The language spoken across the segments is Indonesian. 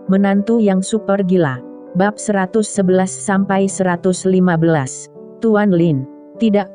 Menantu yang super gila. Bab 111-115. Tuan Lin. Tidak.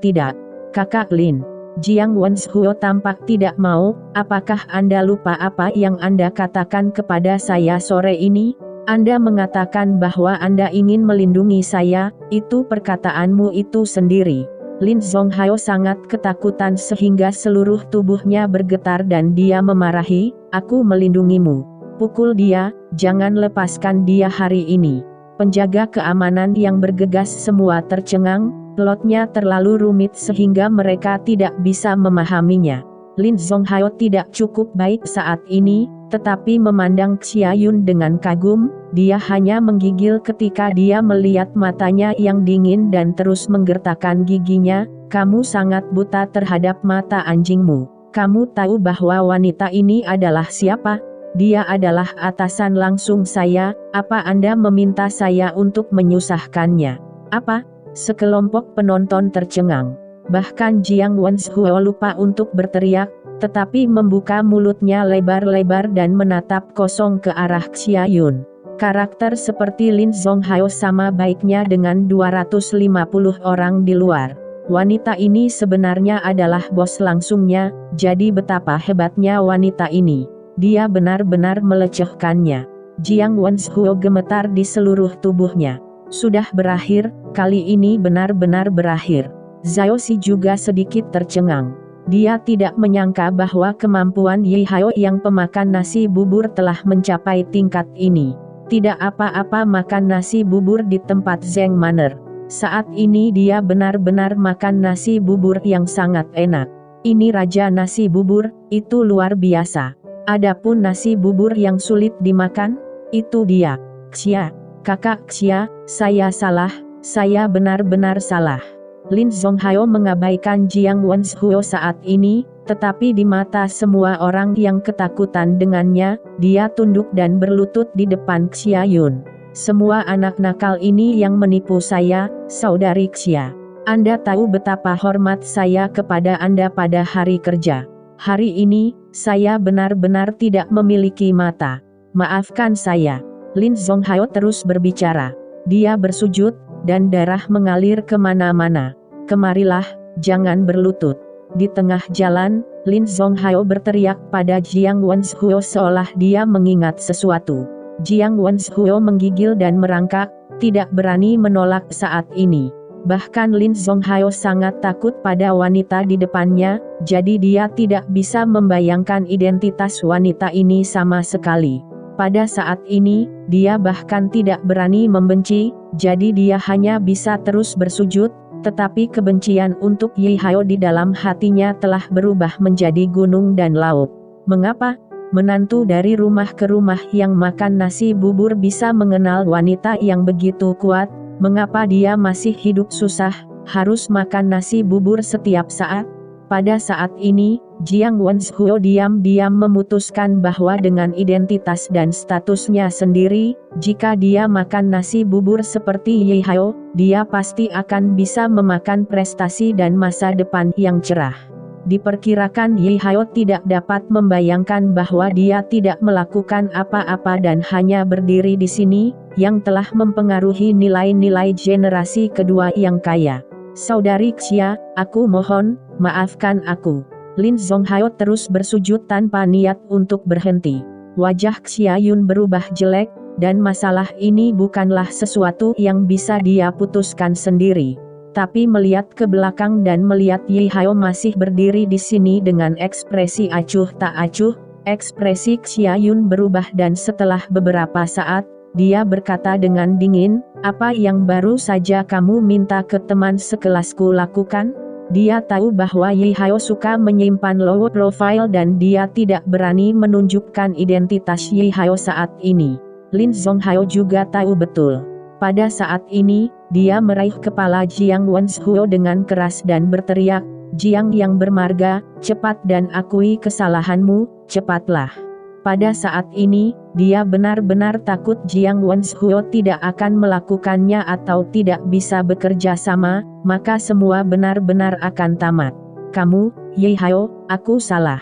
Kakak Lin. Jiang Wenshou tampak tidak mau. Apakah Anda lupa apa yang Anda katakan kepada saya sore ini? Anda mengatakan bahwa Anda ingin melindungi saya, itu perkataanmu itu sendiri. Lin Zonghao sangat ketakutan sehingga seluruh tubuhnya bergetar dan dia memarahi, aku melindungimu. Pukul dia, jangan lepaskan dia hari ini. Penjaga keamanan yang bergegas semua tercengang, plotnya terlalu rumit sehingga mereka tidak bisa memahaminya. Lin Zonghao tidak cukup baik saat ini, tetapi memandang Xia Yun dengan kagum, dia hanya menggigil ketika dia melihat matanya yang dingin dan terus menggertakkan giginya, kamu sangat buta terhadap mata anjingmu. Kamu tahu bahwa wanita ini adalah siapa? Dia adalah atasan langsung saya, apa Anda meminta saya untuk menyusahkannya? Apa? Sekelompok penonton tercengang. Bahkan Jiang Wenshou lupa untuk berteriak, tetapi membuka mulutnya lebar-lebar dan menatap kosong ke arah Xia Yun. Karakter seperti Lin Zonghao sama baiknya dengan 250 orang di luar. Wanita ini sebenarnya adalah bos langsungnya, jadi betapa hebatnya wanita ini. Dia benar-benar melecehkannya. Jiang Wenshou gemetar di seluruh tubuhnya. Sudah berakhir, kali ini benar-benar berakhir. Zhao Xi juga sedikit tercengang. Dia tidak menyangka bahwa kemampuan Ye Hao yang pemakan nasi bubur telah mencapai tingkat ini. Tidak apa-apa makan nasi bubur di tempat Zheng Manner. Saat ini dia benar-benar makan nasi bubur yang sangat enak. Ini raja nasi bubur, itu luar biasa. Adapun nasi bubur yang sulit dimakan, itu dia. Xia, kakak Xia, saya salah, saya benar-benar salah. Lin Zonghao mengabaikan Jiang Wenshou saat ini, tetapi di mata semua orang yang ketakutan dengannya, dia tunduk dan berlutut di depan Xia Yun. Semua anak nakal ini yang menipu saya, saudari Xia. Anda tahu betapa hormat saya kepada Anda pada hari kerja. Hari ini, saya benar-benar tidak memiliki mata. Maafkan saya. Lin Zonghao terus berbicara. Dia bersujud, dan darah mengalir kemana-mana. Kemarilah, jangan berlutut. Di tengah jalan, Lin Zonghao berteriak pada Jiang Wenshou seolah dia mengingat sesuatu. Jiang Wenshou menggigil dan merangkak, tidak berani menolak saat ini. Bahkan Lin Zonghao sangat takut pada wanita di depannya, jadi dia tidak bisa membayangkan identitas wanita ini sama sekali. Pada saat ini, dia bahkan tidak berani membenci, jadi dia hanya bisa terus bersujud, tetapi kebencian untuk Ye Hao di dalam hatinya telah berubah menjadi gunung dan laut. Mengapa? Menantu dari rumah ke rumah yang makan nasi bubur bisa mengenal wanita yang begitu kuat? Mengapa dia masih hidup susah, harus makan nasi bubur setiap saat? Pada saat ini, Jiang Wenshou diam-diam memutuskan bahwa dengan identitas dan statusnya sendiri, jika dia makan nasi bubur seperti Ye Hao, dia pasti akan bisa memakan prestasi dan masa depan yang cerah. Diperkirakan Ye Hao tidak dapat membayangkan bahwa dia tidak melakukan apa-apa dan hanya berdiri di sini, yang telah mempengaruhi nilai-nilai generasi kedua yang kaya. Saudari Xia, aku mohon, maafkan aku. Lin Zonghao terus bersujud tanpa niat untuk berhenti. Wajah Xia Yun berubah jelek, dan masalah ini bukanlah sesuatu yang bisa dia putuskan sendiri. Tapi melihat ke belakang dan melihat Ye Hao masih berdiri di sini dengan ekspresi acuh tak acuh, ekspresi Xia Yun berubah dan setelah beberapa saat, dia berkata dengan dingin, apa yang baru saja kamu minta ke teman sekelasku lakukan? Dia tahu bahwa Ye Hao suka menyimpan low profile dan dia tidak berani menunjukkan identitas Ye Hao saat ini. Lin Zonghao juga tahu betul. Pada saat ini, dia meraih kepala Jiang Wenshou dengan keras dan berteriak, Jiang yang bermarga, cepat dan akui kesalahanmu, cepatlah. Pada saat ini, dia benar-benar takut Jiang Wenshue tidak akan melakukannya atau tidak bisa bekerja sama, maka semua benar-benar akan tamat. Kamu, Ye Hao, aku salah.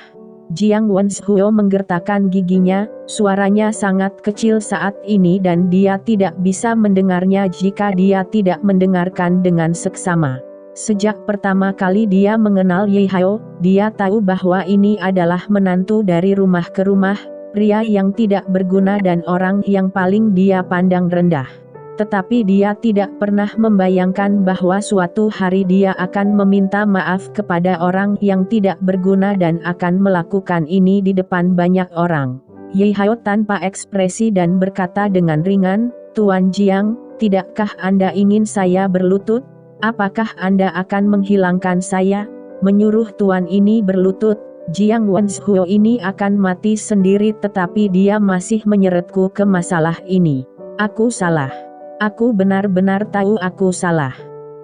Jiang Wenshue menggertakkan giginya, suaranya sangat kecil saat ini dan dia tidak bisa mendengarnya jika dia tidak mendengarkan dengan seksama. Sejak pertama kali dia mengenal Ye Hao, dia tahu bahwa ini adalah menantu dari rumah ke rumah, pria yang tidak berguna dan orang yang paling dia pandang rendah. Tetapi dia tidak pernah membayangkan bahwa suatu hari dia akan meminta maaf kepada orang yang tidak berguna dan akan melakukan ini di depan banyak orang. Ye Hao tanpa ekspresi dan berkata dengan ringan, "Tuan Jiang, tidakkah Anda ingin saya berlutut? Apakah Anda akan menghilangkan saya?" Menyuruh tuan ini berlutut, Jiang Wenshue ini akan mati sendiri tetapi dia masih menyeretku ke masalah ini. Aku salah. Aku benar-benar tahu aku salah.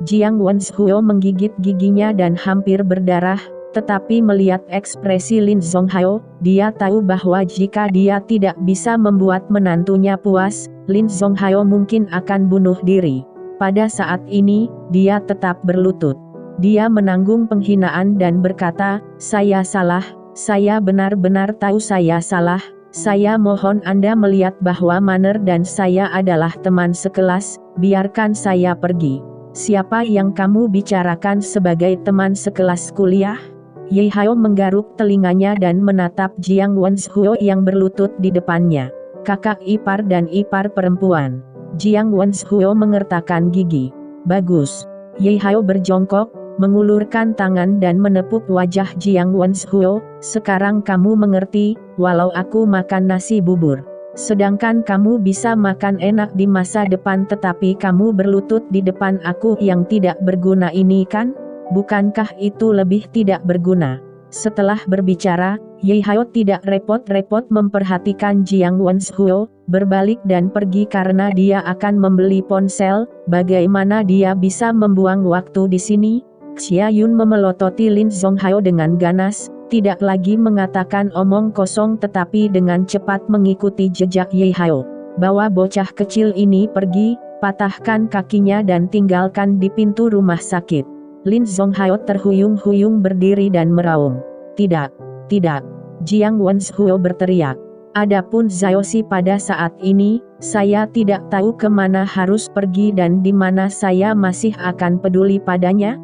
Jiang Wenshue menggigit giginya dan hampir berdarah, tetapi melihat ekspresi Lin Zonghao, dia tahu bahwa jika dia tidak bisa membuat menantunya puas, Lin Zonghao mungkin akan bunuh diri. Pada saat ini, dia tetap berlutut. Dia menanggung penghinaan dan berkata, "Saya salah, saya benar-benar tahu saya salah. Saya mohon Anda melihat bahwa Manner dan saya adalah teman sekelas, biarkan saya pergi." "Siapa yang kamu bicarakan sebagai teman sekelas kuliah?" Ye Hao menggaruk telinganya dan menatap Jiang Wenshue yang berlutut di depannya. "Kakak ipar dan ipar perempuan." Jiang Wenshue mengertakkan gigi. "Bagus." Ye Hao berjongkok, mengulurkan tangan dan menepuk wajah Jiang Wenshue. "Sekarang kamu mengerti, walau aku makan nasi bubur. Sedangkan kamu bisa makan enak di masa depan tetapi kamu berlutut di depan aku yang tidak berguna ini kan? Bukankah itu lebih tidak berguna?" Setelah berbicara, Ye Hao tidak repot-repot memperhatikan Jiang Wenshue, berbalik dan pergi karena dia akan membeli ponsel. Bagaimana dia bisa membuang waktu di sini? Xia Yun memelototi Lin Zonghao dengan ganas, tidak lagi mengatakan omong kosong tetapi dengan cepat mengikuti jejak Ye Hao. "Bawa bocah kecil ini pergi, patahkan kakinya dan tinggalkan di pintu rumah sakit." Lin Zonghao terhuyung-huyung berdiri dan meraung. "Tidak, tidak!" Jiang Wenshue berteriak. "Adapun Zhaoxi pada saat ini, saya tidak tahu kemana harus pergi dan di mana saya masih akan peduli padanya."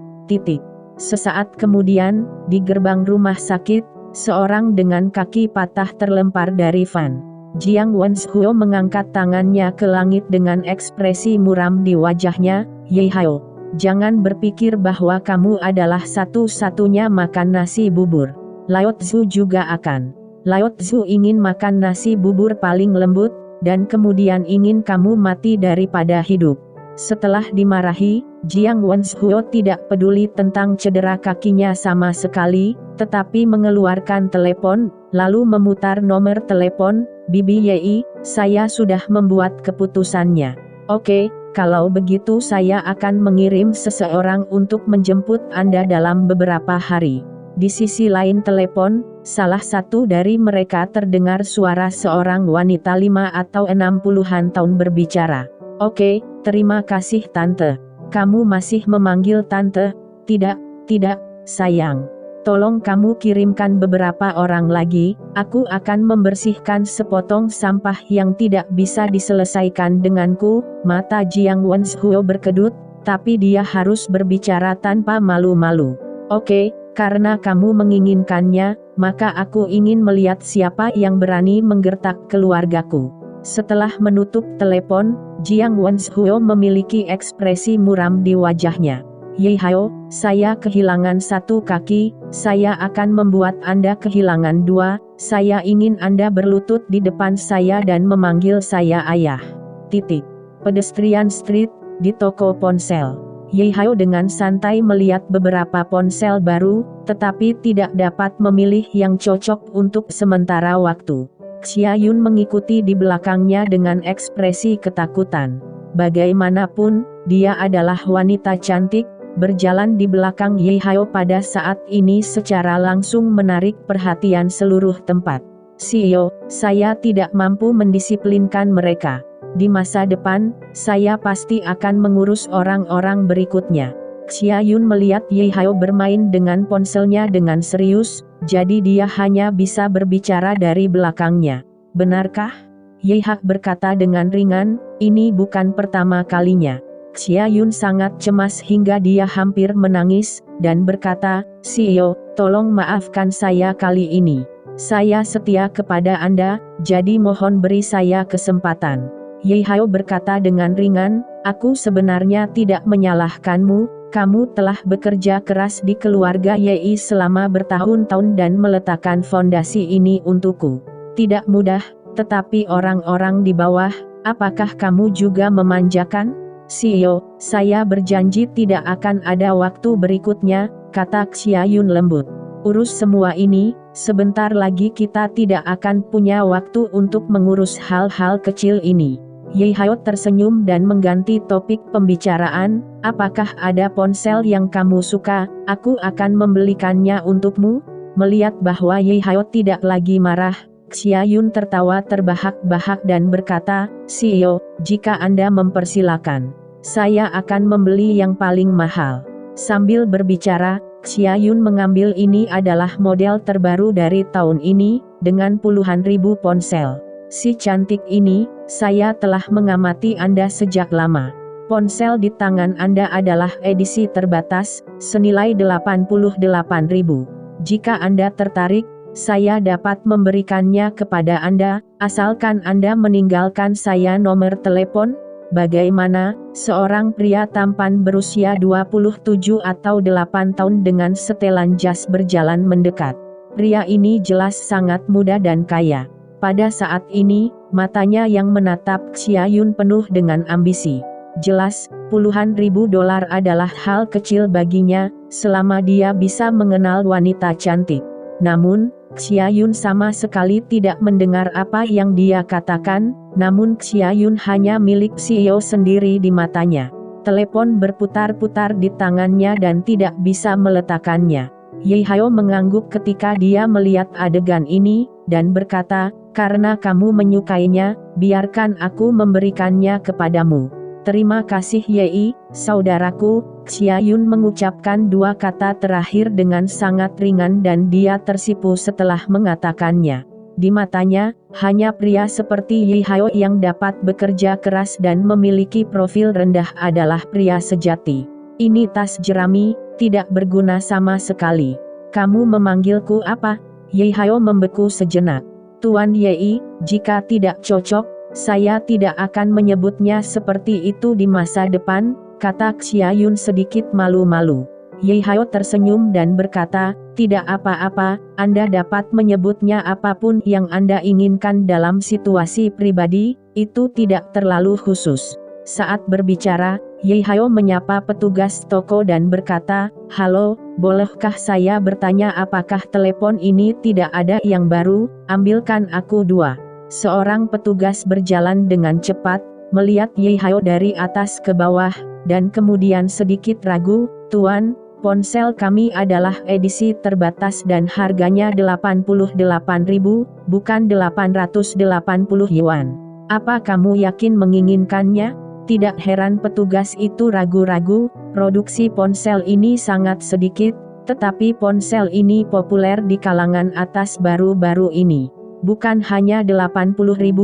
Sesaat kemudian, di gerbang rumah sakit, seorang dengan kaki patah terlempar dari van. Jiang Wenshue mengangkat tangannya ke langit dengan ekspresi muram di wajahnya. "Ye Hao, jangan berpikir bahwa kamu adalah satu-satunya makan nasi bubur. Lao Tzu juga akan. Lao Tzu ingin makan nasi bubur paling lembut, dan kemudian ingin kamu mati daripada hidup." Setelah dimarahi, Jiang Wenshue tidak peduli tentang cedera kakinya sama sekali, tetapi mengeluarkan telepon, lalu memutar nomor telepon. "Bibi Yi, saya sudah membuat keputusannya. Oke, kalau begitu saya akan mengirim seseorang untuk menjemput Anda dalam beberapa hari." Di sisi lain telepon, salah satu dari mereka terdengar suara seorang wanita 5 atau 60-an tahun berbicara. "Oke, terima kasih Tante." "Kamu masih memanggil Tante?" "Tidak, tidak, sayang. Tolong kamu kirimkan beberapa orang lagi, aku akan membersihkan sepotong sampah yang tidak bisa diselesaikan denganku." Mata Jiang Wenshue berkedut, tapi dia harus berbicara tanpa malu-malu. "Oke, karena kamu menginginkannya, maka aku ingin melihat siapa yang berani menggertak keluargaku." Setelah menutup telepon, Jiang Wenshue memiliki ekspresi muram di wajahnya. "Ye Hao, saya kehilangan satu kaki, saya akan membuat Anda kehilangan dua. Saya ingin Anda berlutut di depan saya dan memanggil saya ayah." Pedestrian Street, di toko ponsel. Ye Hao dengan santai melihat beberapa ponsel baru, tetapi tidak dapat memilih yang cocok untuk sementara waktu. Xia Yun mengikuti di belakangnya dengan ekspresi ketakutan. Bagaimanapun, dia adalah wanita cantik, berjalan di belakang Ye Hao pada saat ini secara langsung menarik perhatian seluruh tempat. CEO, saya tidak mampu mendisiplinkan mereka. Di masa depan, saya pasti akan mengurus orang-orang berikutnya. Xia Yun melihat Ye Hao bermain dengan ponselnya dengan serius, jadi dia hanya bisa berbicara dari belakangnya. Benarkah? Ye Hao berkata dengan ringan, ini bukan pertama kalinya. Xia Yun sangat cemas hingga dia hampir menangis, dan berkata, CEO, tolong maafkan saya kali ini. Saya setia kepada Anda, jadi mohon beri saya kesempatan. Ye Hao berkata dengan ringan, aku sebenarnya tidak menyalahkanmu, kamu telah bekerja keras di keluarga Yi selama bertahun-tahun dan meletakkan fondasi ini untukku. Tidak mudah, tetapi orang-orang di bawah, apakah kamu juga memanjakan? CEO, saya berjanji tidak akan ada waktu berikutnya, kata Xia Yun lembut. Urus semua ini, sebentar lagi kita tidak akan punya waktu untuk mengurus hal-hal kecil ini. Ye Hao tersenyum dan mengganti topik pembicaraan, apakah ada ponsel yang kamu suka, aku akan membelikannya untukmu? Melihat bahwa Ye Hao tidak lagi marah, Xia Yun tertawa terbahak-bahak dan berkata, CEO, jika Anda mempersilakan, saya akan membeli yang paling mahal. Sambil berbicara, Xia Yun mengambil ini adalah model terbaru dari tahun ini, dengan puluhan ribu ponsel. Si cantik ini, saya telah mengamati Anda sejak lama. Ponsel di tangan Anda adalah edisi terbatas, senilai 88.000. Jika Anda tertarik, saya dapat memberikannya kepada Anda, asalkan Anda meninggalkan saya nomor telepon. Bagaimana, seorang pria tampan berusia 27 atau 8 tahun dengan setelan jas berjalan mendekat. Pria ini jelas sangat muda dan kaya. Pada saat ini, matanya yang menatap Xia Yun penuh dengan ambisi. Jelas, puluhan ribu dolar adalah hal kecil baginya, selama dia bisa mengenal wanita cantik. Namun, Xia Yun sama sekali tidak mendengar apa yang dia katakan, namun Xia Yun hanya milik CEO sendiri di matanya. Telepon berputar-putar di tangannya dan tidak bisa meletakkannya. Ye Hao mengangguk ketika dia melihat adegan ini, dan berkata, karena kamu menyukainya, biarkan aku memberikannya kepadamu. Terima kasih Yi, saudaraku. Xia Yun mengucapkan dua kata terakhir dengan sangat ringan dan dia tersipu setelah mengatakannya. Di matanya, hanya pria seperti Ye Hao yang dapat bekerja keras dan memiliki profil rendah adalah pria sejati. Ini tas jerami, tidak berguna sama sekali. Kamu memanggilku apa? Ye Hao membeku sejenak. Tuan Yi, jika tidak cocok, saya tidak akan menyebutnya seperti itu di masa depan, kata Xia Yun sedikit malu-malu. Ye Hao tersenyum dan berkata, tidak apa-apa, Anda dapat menyebutnya apapun yang Anda inginkan dalam situasi pribadi, itu tidak terlalu khusus. Saat berbicara, Ye Hao menyapa petugas toko dan berkata, halo, bolehkah saya bertanya apakah telepon ini tidak ada yang baru, ambilkan aku dua. Seorang petugas berjalan dengan cepat, melihat Ye Hao dari atas ke bawah, dan kemudian sedikit ragu, Tuan, ponsel kami adalah edisi terbatas dan harganya 88.000, bukan 880 yuan. Apa kamu yakin menginginkannya? Tidak heran petugas itu ragu-ragu, produksi ponsel ini sangat sedikit, tetapi ponsel ini populer di kalangan atas baru-baru ini. Bukan hanya 80.000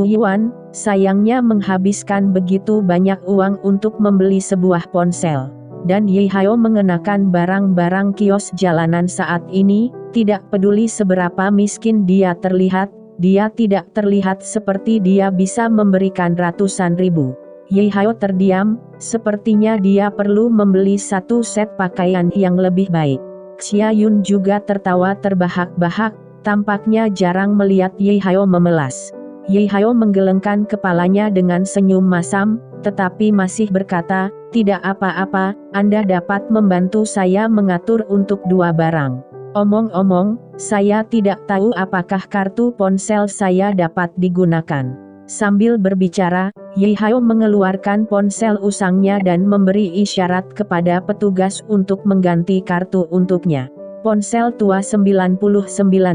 yuan, sayangnya menghabiskan begitu banyak uang untuk membeli sebuah ponsel. Dan Ye Hao mengenakan barang-barang kios jalanan saat ini, tidak peduli seberapa miskin dia terlihat, dia tidak terlihat seperti dia bisa memberikan ratusan ribu. Ye Hao terdiam, sepertinya dia perlu membeli satu set pakaian yang lebih baik. Xia Yun juga tertawa terbahak-bahak, tampaknya jarang melihat Ye Hao memelas. Ye Hao menggelengkan kepalanya dengan senyum masam, tetapi masih berkata, tidak apa-apa, Anda dapat membantu saya mengatur untuk dua barang. Omong-omong, saya tidak tahu apakah kartu ponsel saya dapat digunakan. Sambil berbicara, Ye Hao mengeluarkan ponsel usangnya dan memberi isyarat kepada petugas untuk mengganti kartu untuknya. Ponsel tua 99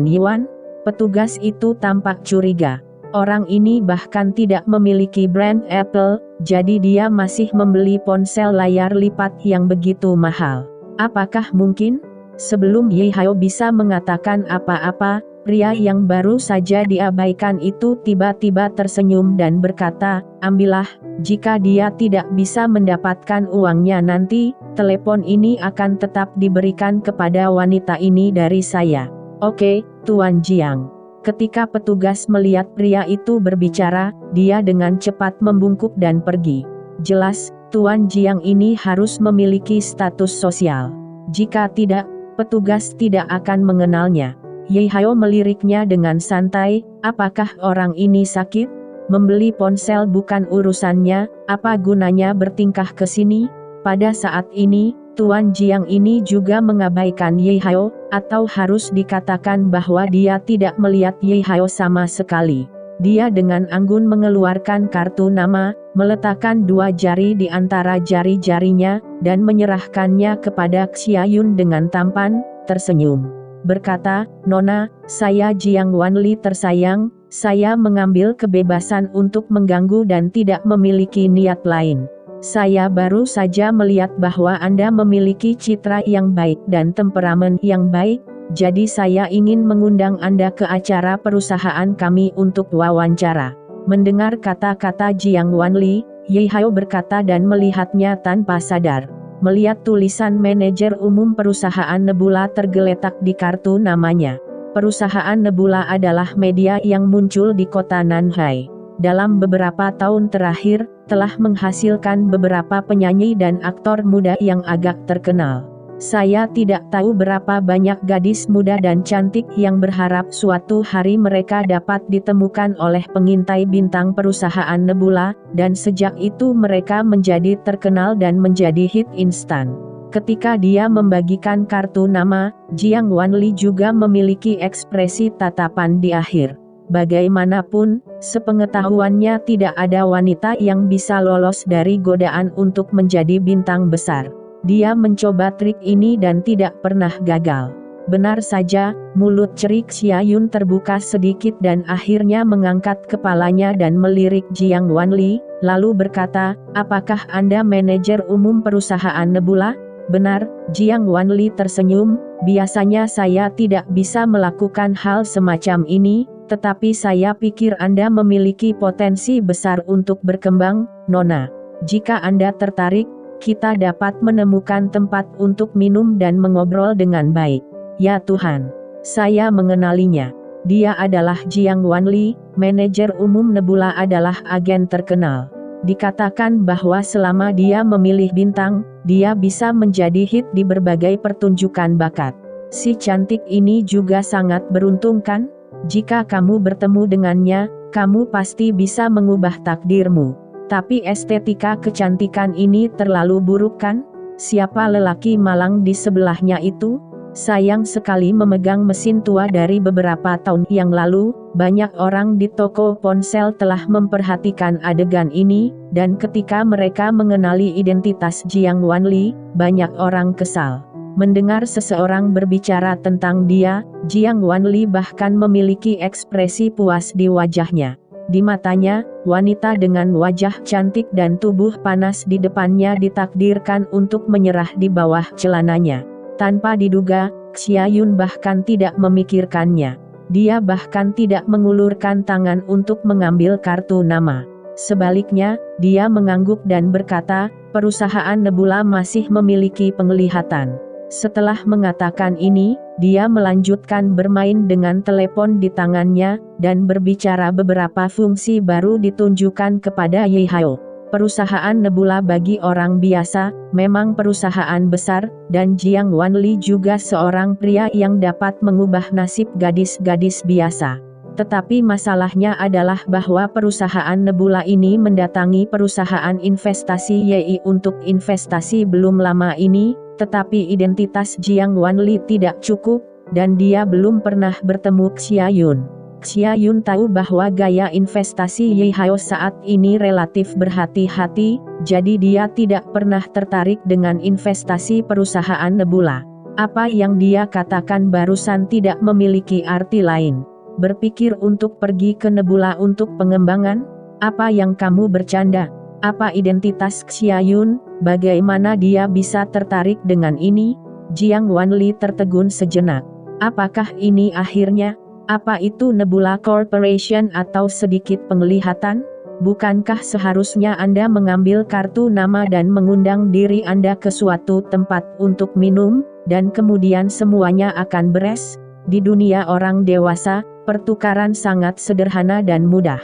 yuan? Petugas itu tampak curiga. Orang ini bahkan tidak memiliki brand Apple, jadi dia masih membeli ponsel layar lipat yang begitu mahal. Apakah mungkin? Sebelum Ye Hao bisa mengatakan apa-apa, pria yang baru saja diabaikan itu tiba-tiba tersenyum dan berkata, "Ambillah, jika dia tidak bisa mendapatkan uangnya nanti, telepon ini akan tetap diberikan kepada wanita ini dari saya." "Oke, Tuan Jiang." Ketika petugas melihat pria itu berbicara, dia dengan cepat membungkuk dan pergi. Jelas, Tuan Jiang ini harus memiliki status sosial. Jika tidak, petugas tidak akan mengenalnya. Ye Hao meliriknya dengan santai, "Apakah orang ini sakit? Membeli ponsel bukan urusannya, apa gunanya bertingkah ke sini?" Pada saat ini, Tuan Jiang ini juga mengabaikan Ye Hao, atau harus dikatakan bahwa dia tidak melihat Ye Hao sama sekali. Dia dengan anggun mengeluarkan kartu nama, meletakkan 2 jari di antara jari-jarinya, dan menyerahkannya kepada Xia Yun dengan tampan, tersenyum. Berkata, "Nona, saya Jiang Wanli tersayang, saya mengambil kebebasan untuk mengganggu dan tidak memiliki niat lain. Saya baru saja melihat bahwa Anda memiliki citra yang baik dan temperamen yang baik, jadi saya ingin mengundang Anda ke acara perusahaan kami untuk wawancara." Mendengar kata-kata Jiang Wanli, Ye Hao berkata dan melihatnya tanpa sadar. Melihat tulisan manajer umum perusahaan Nebula tergeletak di kartu namanya. Perusahaan Nebula adalah media yang muncul di kota Nanhai. Dalam beberapa tahun terakhir, telah menghasilkan beberapa penyanyi dan aktor muda yang agak terkenal. Saya tidak tahu berapa banyak gadis muda dan cantik yang berharap suatu hari mereka dapat ditemukan oleh pengintai bintang perusahaan Nebula, dan sejak itu mereka menjadi terkenal dan menjadi hit instan. Ketika dia membagikan kartu nama, Jiang Wanli juga memiliki ekspresi tatapan di akhir. Bagaimanapun, sepengetahuannya tidak ada wanita yang bisa lolos dari godaan untuk menjadi bintang besar. Dia mencoba trik ini dan tidak pernah gagal. Benar saja, mulut cerik Xia Yun terbuka sedikit dan akhirnya mengangkat kepalanya dan melirik Jiang Wanli, lalu berkata, "Apakah Anda manajer umum perusahaan Nebula?" "Benar," Jiang Wanli tersenyum, "biasanya saya tidak bisa melakukan hal semacam ini, tetapi saya pikir Anda memiliki potensi besar untuk berkembang, Nona. Jika Anda tertarik, kita dapat menemukan tempat untuk minum dan mengobrol dengan baik." "Ya Tuhan, saya mengenalinya. Dia adalah Jiang Wanli, manajer umum Nebula adalah agen terkenal. Dikatakan bahwa selama dia memilih bintang, dia bisa menjadi hit di berbagai pertunjukan bakat. Si cantik ini juga sangat beruntung kan? Jika kamu bertemu dengannya, kamu pasti bisa mengubah takdirmu. Tapi estetika kecantikan ini terlalu buruk kan? Siapa lelaki malang di sebelahnya itu? Sayang sekali memegang mesin tua dari beberapa tahun yang lalu, banyak orang di toko ponsel telah memperhatikan adegan ini, dan ketika mereka mengenali identitas Jiang Wanli, banyak orang kesal. Mendengar seseorang berbicara tentang dia, Jiang Wanli bahkan memiliki ekspresi puas di wajahnya. Di matanya, wanita dengan wajah cantik dan tubuh panas di depannya ditakdirkan untuk menyerah di bawah celananya. Tanpa diduga, Xia Yun bahkan tidak memikirkannya. Dia bahkan tidak mengulurkan tangan untuk mengambil kartu nama. Sebaliknya, dia mengangguk dan berkata, "Perusahaan Nebula masih memiliki penglihatan." Setelah mengatakan ini, dia melanjutkan bermain dengan telepon di tangannya, dan berbicara beberapa fungsi baru ditunjukkan kepada Ye Hao. Perusahaan Nebula bagi orang biasa, memang perusahaan besar, dan Jiang Wanli juga seorang pria yang dapat mengubah nasib gadis-gadis biasa. Tetapi masalahnya adalah bahwa perusahaan Nebula ini mendatangi perusahaan investasi YI untuk investasi belum lama ini, tetapi identitas Jiang Wanli tidak cukup, dan dia belum pernah bertemu Xia Yun. Xia Yun tahu bahwa gaya investasi Ye Hao saat ini relatif berhati-hati, jadi dia tidak pernah tertarik dengan investasi perusahaan Nebula. Apa yang dia katakan barusan tidak memiliki arti lain. Berpikir untuk pergi ke Nebula untuk pengembangan? Apa yang kamu bercanda? Apa identitas Xiayun? Bagaimana dia bisa tertarik dengan ini? Jiang Wanli tertegun sejenak. Apakah ini akhirnya? Apa itu Nebula Corporation atau sedikit penglihatan? Bukankah seharusnya Anda mengambil kartu nama dan mengundang diri Anda ke suatu tempat untuk minum, dan kemudian semuanya akan beres? Di dunia orang dewasa, pertukaran sangat sederhana dan mudah.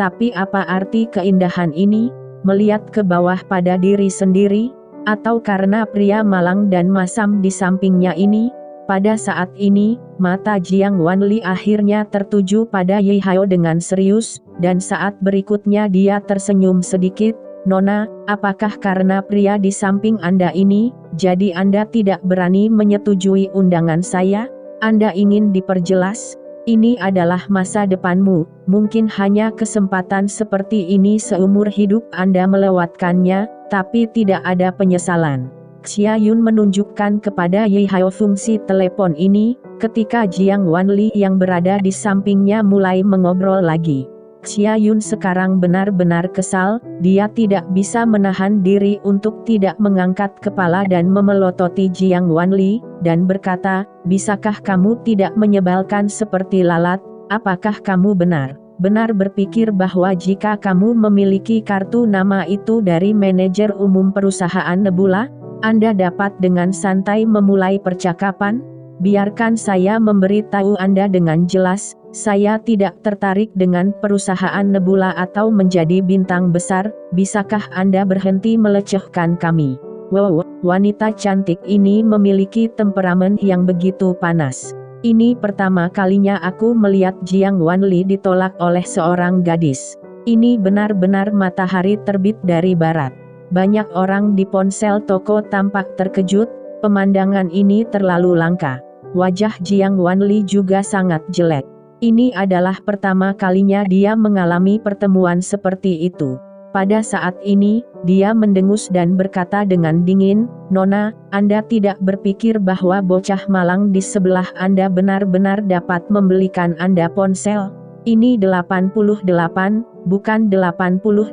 Tapi apa arti keindahan ini? Melihat ke bawah pada diri sendiri? Atau karena pria malang dan masam di sampingnya ini? Pada saat ini, mata Jiang Wanli akhirnya tertuju pada Ye Hao dengan serius, dan saat berikutnya dia tersenyum sedikit. Nona, apakah karena pria di samping Anda ini, jadi Anda tidak berani menyetujui undangan saya? Anda ingin diperjelas? Ini adalah masa depanmu, mungkin hanya kesempatan seperti ini seumur hidup Anda melewatkannya, tapi tidak ada penyesalan. Xiayun menunjukkan kepada Ye Hao fungsi telepon ini, ketika Jiang Wanli yang berada di sampingnya mulai mengobrol lagi. Xiayun sekarang benar-benar kesal, dia tidak bisa menahan diri untuk tidak mengangkat kepala dan memelototi Jiang Wanli, dan berkata, bisakah kamu tidak menyebalkan seperti lalat? Apakah kamu benar berpikir bahwa jika kamu memiliki kartu nama itu dari manajer umum perusahaan Nebula, Anda dapat dengan santai memulai percakapan? Biarkan saya memberitahu Anda dengan jelas, saya tidak tertarik dengan perusahaan Nebula atau menjadi bintang besar. Bisakah Anda berhenti melecehkan kami? Wow, wanita cantik ini memiliki temperamen yang begitu panas. Ini pertama kalinya aku melihat Jiang Wanli ditolak oleh seorang gadis. Ini benar-benar matahari terbit dari barat. Banyak orang di ponsel toko tampak terkejut, pemandangan ini terlalu langka. Wajah Jiang Wanli juga sangat jelek. Ini adalah pertama kalinya dia mengalami pertemuan seperti itu. Pada saat ini, dia mendengus dan berkata dengan dingin, Nona, Anda tidak berpikir bahwa bocah malang di sebelah Anda benar-benar dapat membelikan Anda ponsel? Ini 88, bukan 88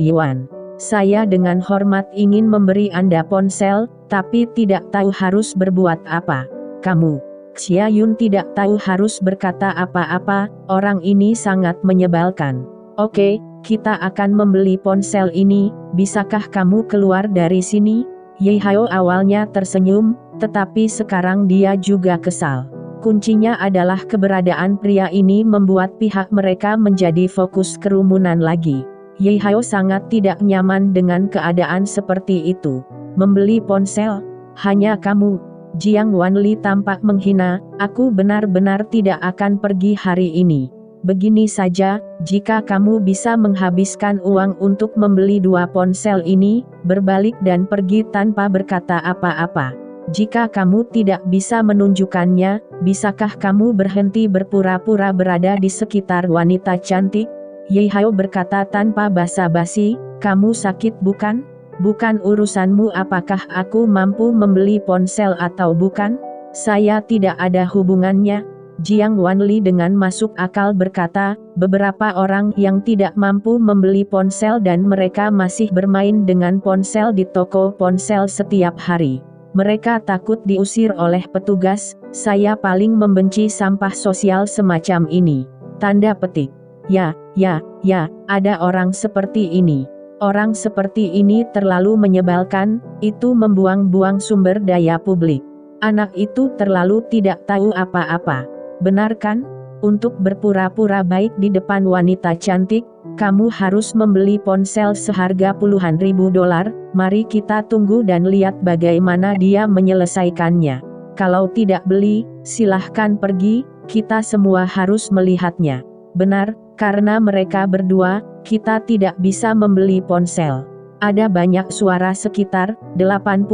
yuan. Saya dengan hormat ingin memberi Anda ponsel, tapi tidak tahu harus berbuat apa. Kamu, Xiayun tidak tahu harus berkata apa-apa, orang ini sangat menyebalkan. Oke, kita akan membeli ponsel ini, bisakah kamu keluar dari sini? Ye Hao awalnya tersenyum, tetapi sekarang dia juga kesal. Kuncinya adalah keberadaan pria ini membuat pihak mereka menjadi fokus kerumunan lagi. Ye Hao sangat tidak nyaman dengan keadaan seperti itu. Membeli ponsel? Hanya kamu? Jiang Wanli tampak menghina, aku benar-benar tidak akan pergi hari ini. Begini saja, jika kamu bisa menghabiskan uang untuk membeli 2 ponsel ini, berbalik dan pergi tanpa berkata apa-apa. Jika kamu tidak bisa menunjukkannya, bisakah kamu berhenti berpura-pura berada di sekitar wanita cantik? Ye Hao berkata tanpa basa-basi, kamu sakit bukan? Bukan urusanmu apakah aku mampu membeli ponsel atau bukan? Saya tidak ada hubungannya. Jiang Wanli dengan masuk akal berkata, beberapa orang yang tidak mampu membeli ponsel dan mereka masih bermain dengan ponsel di toko ponsel setiap hari. Mereka takut diusir oleh petugas, saya paling membenci sampah sosial semacam ini. Tanda petik. Ya, ada orang seperti ini. Orang seperti ini terlalu menyebalkan, itu membuang-buang sumber daya publik. Anak itu terlalu tidak tahu apa-apa. Benar kan? Untuk berpura-pura baik di depan wanita cantik, kamu harus membeli ponsel seharga puluhan ribu dolar, mari kita tunggu dan lihat bagaimana dia menyelesaikannya. Kalau tidak beli, silahkan pergi, kita semua harus melihatnya. Benar, karena mereka berdua, kita tidak bisa membeli ponsel. Ada banyak suara sekitar, 88.000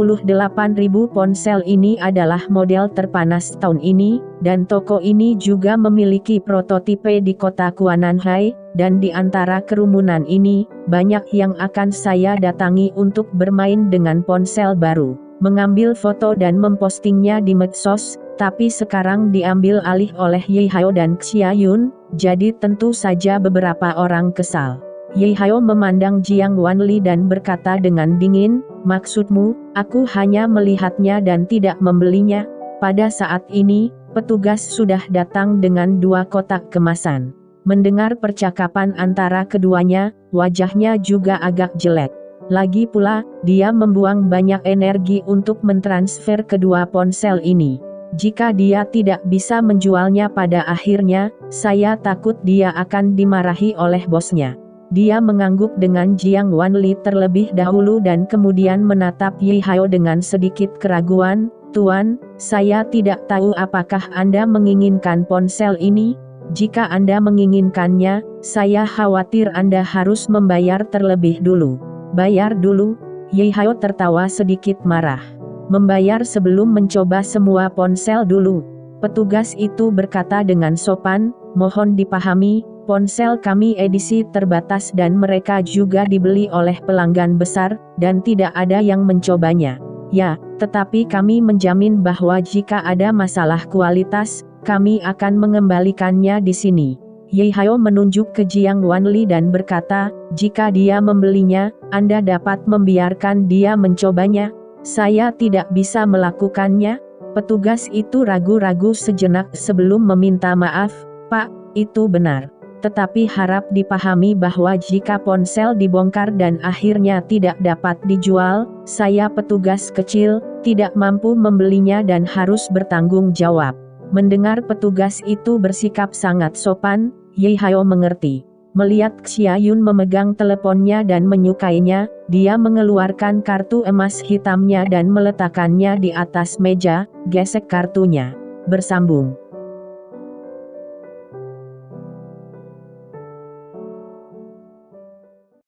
ponsel ini adalah model terpanas tahun ini, dan toko ini juga memiliki prototipe di kota Kuananhai, dan di antara kerumunan ini, banyak yang akan saya datangi untuk bermain dengan ponsel baru. mengambil foto dan mempostingnya di medsos, tapi sekarang diambil alih oleh Ye Hao dan Xia Yun, jadi tentu saja beberapa orang kesal. Ye Hao memandang Jiang Wanli dan berkata dengan dingin, "Maksudmu, aku hanya melihatnya dan tidak membelinya?" Pada saat ini, petugas sudah datang dengan 2 kotak kemasan. Mendengar percakapan antara keduanya, wajahnya juga agak jelek. Lagi pula, dia membuang banyak energi untuk mentransfer kedua ponsel ini. Jika dia tidak bisa menjualnya pada akhirnya, saya takut dia akan dimarahi oleh bosnya. Dia mengangguk dengan Jiang Wanli terlebih dahulu dan kemudian menatap Ye Hao dengan sedikit keraguan. "Tuan, saya tidak tahu apakah Anda menginginkan ponsel ini? Jika Anda menginginkannya, saya khawatir Anda harus membayar terlebih dulu." "Bayar dulu?" Ye Hao tertawa sedikit marah. "Membayar sebelum mencoba semua ponsel dulu?" Petugas itu berkata dengan sopan, "Mohon dipahami, ponsel kami edisi terbatas dan mereka juga dibeli oleh pelanggan besar, dan tidak ada yang mencobanya. Ya, tetapi kami menjamin bahwa jika ada masalah kualitas, kami akan mengembalikannya di sini." Ye Hao menunjuk ke Jiang Wanli dan berkata, "Jika dia membelinya, Anda dapat membiarkan dia mencobanya?" "Saya tidak bisa melakukannya." Petugas itu ragu-ragu sejenak sebelum meminta maaf, "Pak, itu benar. Tetapi harap dipahami bahwa jika ponsel dibongkar dan akhirnya tidak dapat dijual, saya petugas kecil, tidak mampu membelinya dan harus bertanggung jawab." Mendengar petugas itu bersikap sangat sopan, Ye Hao mengerti. Melihat Xia Yun memegang teleponnya dan menyukainya, dia mengeluarkan kartu emas hitamnya dan meletakkannya di atas meja, gesek kartunya. Bersambung.